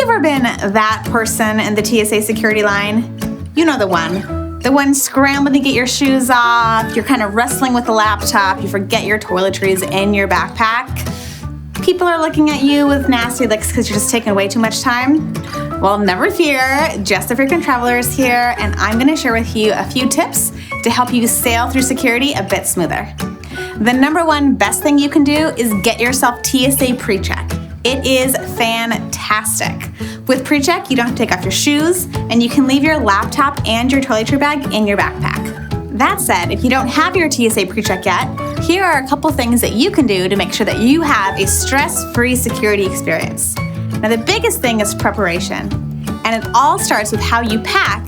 ever been that person in the TSA security line? You know the one scrambling to get your shoes off, you're kind of wrestling with the laptop, you forget your toiletries in your backpack. People are looking at you with nasty looks because you're just taking way too much time. Well, never fear, Just the Frequent Traveler is here, and I'm gonna share with you a few tips to help you sail through security a bit smoother. The number one best thing you can do is get yourself TSA PreCheck. It is fantastic. With PreCheck, you don't have to take off your shoes, and you can leave your laptop and your toiletry bag in your backpack. That said, if you don't have your TSA PreCheck yet, here are a couple things that you can do to make sure that you have a stress-free security experience. Now, the biggest thing is preparation, and it all starts with how you pack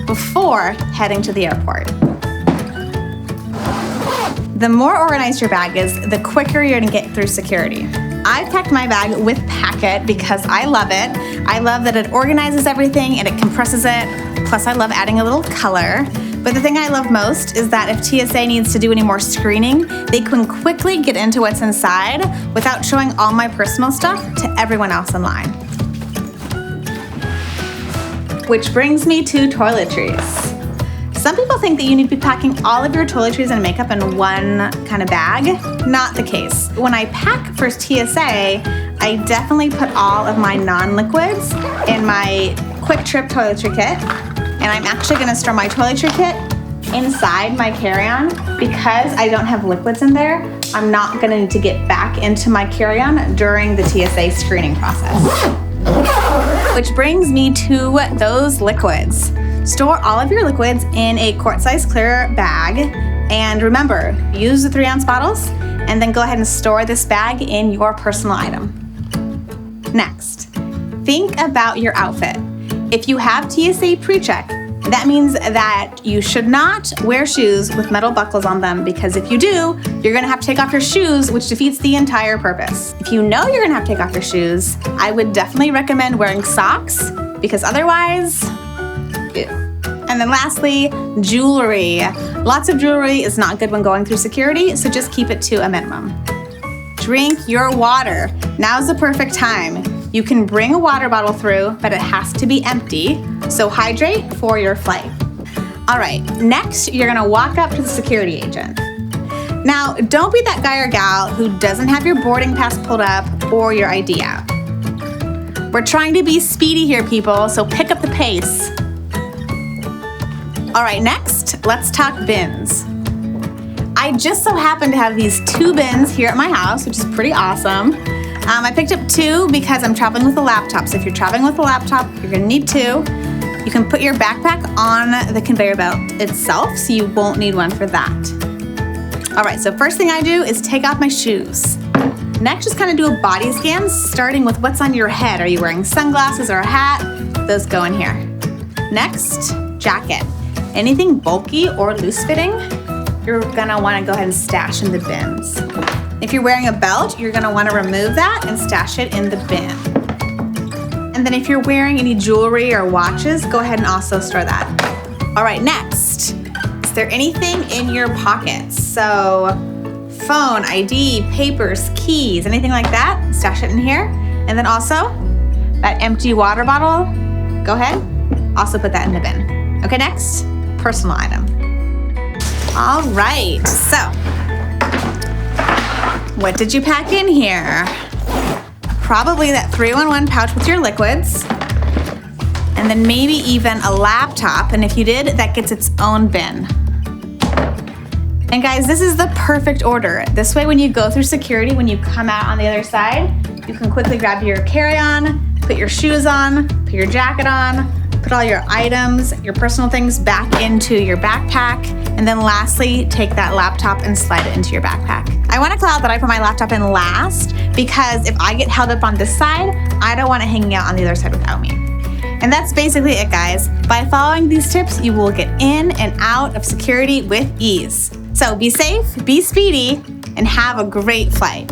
before heading to the airport. The more organized your bag is, the quicker you're gonna get through security. I've packed my bag with Packet because I love it. I love that it organizes everything and it compresses it. Plus, I love adding a little color. But the thing I love most is that if TSA needs to do any more screening, they can quickly get into what's inside without showing all my personal stuff to everyone else in line. Which brings me to toiletries. Some people think that you need to be packing all of your toiletries and makeup in one kind of bag. Not the case. When I pack for TSA, I definitely put all of my non-liquids in my quick trip toiletry kit. And I'm actually gonna store my toiletry kit inside my carry-on because I don't have liquids in there. I'm not gonna need to get back into my carry-on during the TSA screening process. Which brings me to those liquids. Store all of your liquids in a quart-sized clear bag, and remember, use the 3-ounce bottles, and then go ahead and store this bag in your personal item. Next, think about your outfit. If you have TSA PreCheck, that means that you should not wear shoes with metal buckles on them, because if you do, you're gonna have to take off your shoes, which defeats the entire purpose. If you know you're gonna have to take off your shoes, I would definitely recommend wearing socks, because otherwise, ew. And then lastly, jewelry. Lots of jewelry is not good when going through security, so just keep it to a minimum. Drink your water. Now's the perfect time. You can bring a water bottle through, but it has to be empty, so hydrate for your flight. All right, next you're gonna walk up to the security agent. Now, don't be that guy or gal who doesn't have your boarding pass pulled up or your ID out. We're trying to be speedy here, people, so pick up the pace. All right, next, let's talk bins. I just so happen to have these 2 bins here at my house, which is pretty awesome. I picked up 2 because I'm traveling with a laptop. So if you're traveling with a laptop, you're gonna need 2. You can put your backpack on the conveyor belt itself, so you won't need one for that. All right, so first thing I do is take off my shoes. Next, just kind of do a body scan, starting with what's on your head. Are you wearing sunglasses or a hat? Those go in here. Next, jacket. Anything bulky or loose-fitting, you're gonna wanna go ahead and stash in the bins. If you're wearing a belt, you're gonna wanna remove that and stash it in the bin. And then if you're wearing any jewelry or watches, go ahead and also store that. All right, next, is there anything in your pockets? So phone, ID, papers, keys, anything like that, stash it in here. And then also, that empty water bottle, go ahead, also put that in the bin. Okay, next, personal item. All right, so what did you pack in here? Probably that 3-in-1 pouch with your liquids, and then maybe even a laptop, and if you did, that gets its own bin. And guys, this is the perfect order. This way, when you go through security, when you come out on the other side, you can quickly grab your carry-on, put your shoes on, put your jacket on, put all your items, your personal things back into your backpack, and then lastly, take that laptop and slide it into your backpack. I want to call out that I put my laptop in last because if I get held up on this side, I don't want it hanging out on the other side without me. And that's basically it, guys. By following these tips, you will get in and out of security with ease. So be safe, be speedy, and have a great flight.